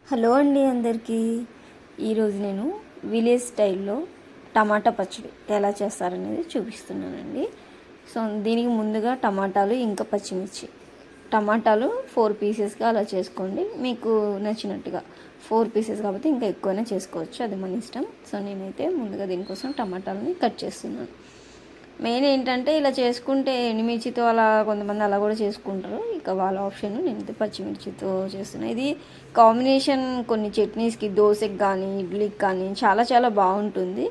Hello అండి అందరికీ. ఈరోజు నేను విలేజ్ స్టైల్లో టమాటా పచ్చడి ఎలా చేస్తారనేది చూపిస్తున్నానండి. సో దీనికి ముందుగా టమాటాలు ఇంకా పచ్చిమిర్చి, టమాటాలు 4 పీసెస్గా అలా చేసుకోండి. మీకు నచ్చినట్టుగా 4 పీసెస్ కాబట్టి ఇంకా ఎక్కువైనా చేసుకోవచ్చు, అది మన ఇష్టం. సో నేనైతే ముందుగా దీనికోసం టమాటాలని కట్ చేస్తున్నాను. మెయిన్ ఏంటంటే ఇలా చేసుకుంటే ఎండుమిర్చితో అలా కొంతమంది అలా కూడా చేసుకుంటారు, ఇక వాళ్ళ ఆప్షన్. నేనైతే పచ్చిమిర్చితో చేస్తున్నాను. ఇది కాంబినేషన్ కొన్ని చట్నీస్కి, దోశకి కానీ ఇడ్లీకి కానీ చాలా చాలా బాగుంటుంది.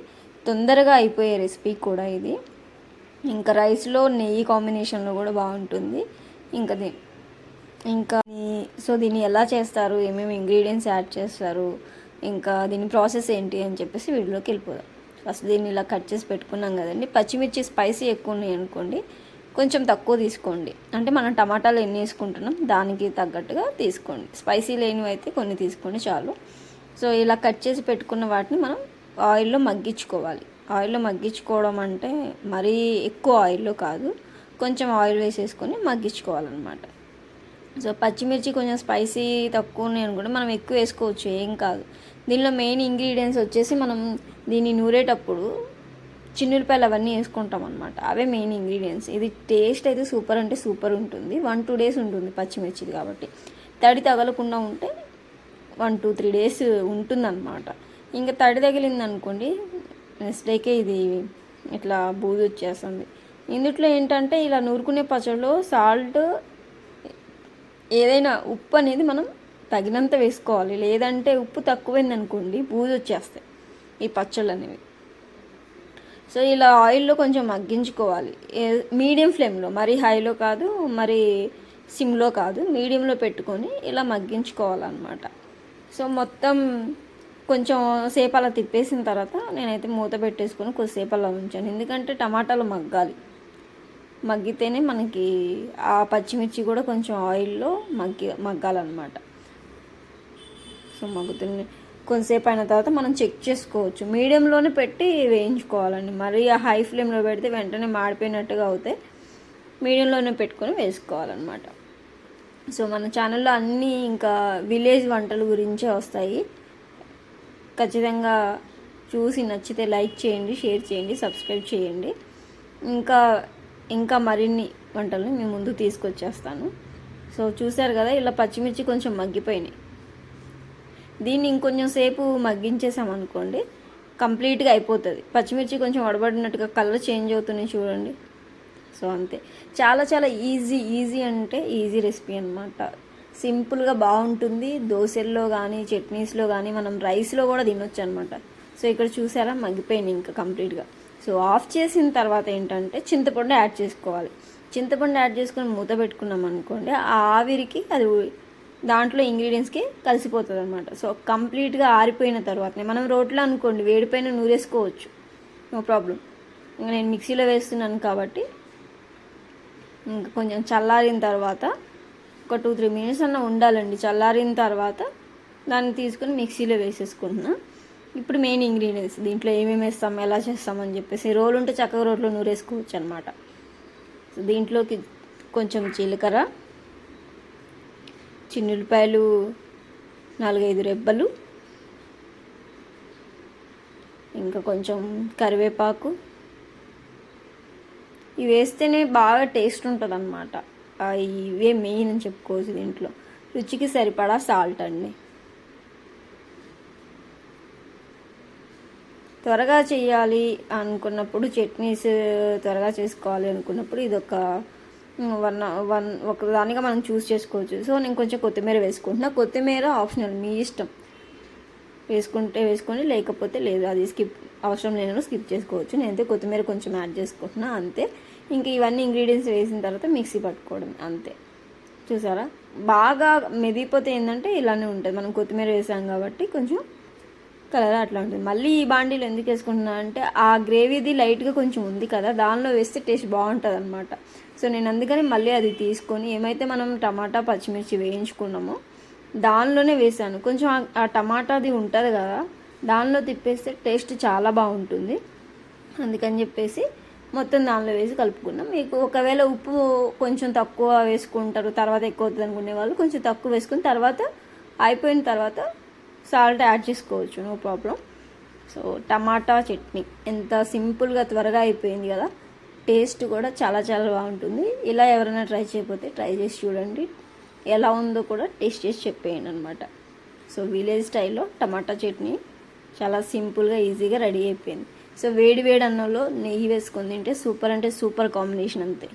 తొందరగా అయిపోయే రెసిపీ కూడా ఇది. ఇంకా రైస్లో నెయ్యి కాంబినేషన్లో కూడా బాగుంటుంది. ఇంకా సో దీన్ని ఎలా చేస్తారు, ఏమేమి ఇంగ్రీడియంట్స్ యాడ్ చేస్తారు, ఇంకా దీని ప్రాసెస్ ఏంటి అని చెప్పేసి వీడియోలోకి వెళ్ళిపోదాం. ఫస్ట్ దీన్ని ఇలా కట్ చేసి పెట్టుకున్నాం కదండి. పచ్చిమిర్చి స్పైసీ ఎక్కువ ఉన్నాయి అనుకోండి, కొంచెం తక్కువ తీసుకోండి. అంటే మనం టమాటాలు ఎన్ని వేసుకుంటున్నాం దానికి తగ్గట్టుగా తీసుకోండి. స్పైసీ లేనివి అయితే కొన్ని తీసుకోండి చాలు. సో ఇలా కట్ చేసి పెట్టుకున్న వాటిని మనం ఆయిల్లో మగ్గించుకోవాలి. ఆయిల్లో మగ్గించుకోవడం అంటే మరీ ఎక్కువ ఆయిల్లో కాదు, కొంచెం ఆయిల్ వేసేసుకొని మగ్గించుకోవాలన్నమాట. సో పచ్చిమిర్చి కొంచెం స్పైసీ తక్కువ ఉన్నాయి అనుకుంటే మనం ఎక్కువ వేసుకోవచ్చు, ఏం కాదు. దీనిలో మెయిన్ ఇంగ్రీడియంట్స్ వచ్చేసి మనం దీన్ని నూరేటప్పుడు చిన్నులపాయలు అవన్నీ వేసుకుంటాం అనమాట, అవే మెయిన్ ఇంగ్రీడియంట్స్. ఇది టేస్ట్ అయితే సూపర్ అంటే సూపర్ ఉంటుంది. 1-2 డేస్ ఉంటుంది పచ్చిమిర్చిది కాబట్టి. తడి తగలకుండా ఉంటే 1-2-3 డేస్ ఉంటుందన్నమాట. ఇంకా తడి తగిలింది అనుకోండి నెక్స్ట్ డేకే ఇది ఇట్లా బూజు వచ్చేస్తుంది. ఇందుట్లో ఏంటంటే ఇలా నూరుకునే పచ్చడిలో సాల్ట్, ఏదైనా ఉప్పు అనేది మనం తగినంత వేసుకోవాలి. లేదంటే ఉప్పు తక్కువైంది అనుకోండి బూజు వచ్చేస్తాయి ఈ పచ్చళ్ళు అనేవి. సో ఇలా ఆయిల్లో కొంచెం మగ్గించుకోవాలి, మీడియం ఫ్లేమ్లో, మరీ హైలో కాదు మరి సిమ్లో కాదు, మీడియంలో పెట్టుకొని ఇలా మగ్గించుకోవాలన్నమాట. సో మొత్తం కొంచెం సేపు అలా తిప్పేసిన తర్వాత నేనైతే మూత పెట్టేసుకొని కొద్దిసేపు అలా ఉంచాను. ఎందుకంటే టమాటాలు మగ్గితేనే మనకి ఆ పచ్చిమిర్చి కూడా కొంచెం ఆయిల్లో మగ్గాలన్నమాట. సో మగ్గుతుంది. కొంతసేపు అయిన తర్వాత మనం చెక్ చేసుకోవచ్చు. మీడియంలోనే పెట్టి వేయించుకోవాలండి, మరి ఆ హై ఫ్లేమ్లో పెడితే వెంటనే మాడిపోయినట్టుగా అవుతాయి. మీడియంలోనే పెట్టుకొని వేసుకోవాలన్నమాట. సో మన ఛానల్లో అన్నీ ఇంకా విలేజ్ వంటల గురించే వస్తాయి. ఖచ్చితంగా చూసి నచ్చితే లైక్ చేయండి, షేర్ చేయండి, సబ్స్క్రైబ్ చేయండి. ఇంకా మరిన్ని వంటలను మీ ముందు తీసుకొచ్చేస్తాను. సో చూసారు కదా, ఇలా పచ్చిమిర్చి కొంచెం మగ్గిపోయినాయి. దీన్ని ఇంకొంచెం సేపు మగ్గించేసామనుకోండి కంప్లీట్గా అయిపోతుంది. పచ్చిమిర్చి కొంచెం వడబడినట్టుగా కలర్ చేంజ్ అవుతున్నాయి చూడండి. సో అంతే, చాలా చాలా ఈజీ అంటే ఈజీ రెసిపీ అనమాట. సింపుల్గా బాగుంటుంది. దోశల్లో కానీ చట్నీస్లో కానీ మనం రైస్లో కూడా తినొచ్చు అనమాట. సో ఇక్కడ చూసారా మగ్గిపోయినాయి ఇంకా కంప్లీట్గా. సో ఆఫ్ చేసిన తర్వాత ఏంటంటే చింతపండు యాడ్ చేసుకోవాలి. చింతపండు యాడ్ చేసుకొని మూత పెట్టుకున్నాం అనుకోండి, ఆ ఆవిరికి అది దాంట్లో ఇంగ్రీడియంట్స్కి కలిసిపోతుంది అనమాట. సో కంప్లీట్గా ఆరిపోయిన తర్వాతనే మనం రోట్లో అనుకోండి వేడిపైన నూరేసుకోవచ్చు, నో ప్రాబ్లం. ఇంకా నేను మిక్సీలో వేస్తున్నాను కాబట్టి ఇంకా కొంచెం చల్లారిన తర్వాత ఒక 2-3 మినిట్స్ అన్న ఉండాలండి. చల్లారిన తర్వాత దాన్ని తీసుకుని మిక్సీలో వేసేసుకుంటున్నా. ఇప్పుడు మెయిన్ ఇంగ్రీడియంట్స్ దీంట్లో ఏమేమి వేస్తాం, ఎలా చేస్తామని చెప్పేసి, రోలు ఉంటే చక్కగా రోట్లో నూరేసుకోవచ్చు అనమాట. సో దీంట్లోకి కొంచెం జీలకర్ర, చిన్నులపాయలు 4-5 రెబ్బలు, ఇంకా కొంచెం కరివేపాకు, ఇవి వేస్తేనే బాగా టేస్ట్ ఉంటుంది అన్నమాట. ఇవే మెయిన్ అని చెప్పుకోవచ్చు. దీంట్లో రుచికి సరిపడా సాల్ట్ అండి. త్వరగా చేయాలి అనుకున్నప్పుడు, చట్నీస్ త్వరగా చేసుకోవాలి అనుకున్నప్పుడు ఇది ఒక దానిగా మనం చూస్ చేసుకోవచ్చు. సో నేను కొంచెం కొత్తిమీర వేసుకుంటున్నా. కొత్తిమీర ఆప్షనల్, మీ ఇష్టం. వేసుకుంటే వేసుకోండి, లేకపోతే లేదు, అది అవసరం లేనప్పుడు స్కిప్ చేసుకోవచ్చు. నేనైతే కొత్తిమీర కొంచెం యాడ్ చేసుకుంటున్నా అంతే. ఇంక ఇవన్నీ ఇంగ్రీడియంట్స్ వేసిన తర్వాత మిక్సీ పట్టుకోవడం అంతే. చూసారా బాగా మెదిగిపోతే ఏంటంటే ఇలానే ఉంటుంది. మనం కొత్తిమీర వేసాం కాబట్టి కొంచెం కలర్ అట్లా ఉంటుంది. మళ్ళీ ఈ బాండీలు ఎందుకు వేసుకుంటున్నా అంటే ఆ గ్రేవీది లైట్గా కొంచెం ఉంది కదా, దానిలో వేస్తే టేస్ట్ బాగుంటుంది అనమాట. సో నేను అందుకని మళ్ళీ అది తీసుకొని ఏమైతే మనం టమాటా పచ్చిమిర్చి వేయించుకున్నామో దానిలోనే వేసాను. కొంచెం ఆ టమాటాది ఉంటుంది కదా, దానిలో తిప్పేస్తే టేస్ట్ చాలా బాగుంటుంది. అందుకని చెప్పేసి మొత్తం దానిలో వేసి కలుపుకున్నాం. మీకు ఒకవేళ ఉప్పు కొంచెం తక్కువ వేసుకుంటారు, తర్వాత ఎక్కువ అవుతుంది అనుకునే వాళ్ళు కొంచెం తక్కువ వేసుకుని తర్వాత అయిపోయిన తర్వాత సాల్ట్ యాడ్ చేసుకోవచ్చు, నో ప్రాబ్లం. సో టమాటా చట్నీ ఎంత సింపుల్గా త్వరగా అయిపోయింది కదా, టేస్ట్ కూడా చాలా చాలా బాగుంటుంది. ఇలా ఎవరైనా ట్రై చేయకపోతే ట్రై చేసి చూడండి, ఎలా ఉందో కూడా టేస్ట్ చేసి చెప్పేయండి అనమాట. సో విలేజ్ స్టైల్లో టమాటా చట్నీ చాలా సింపుల్గా ఈజీగా రెడీ అయిపోయింది. సో వేడి వేడి అన్నంలో నెయ్యి వేసుకొని తింటే సూపర్ అంటే సూపర్ కాంబినేషన్ అంతే.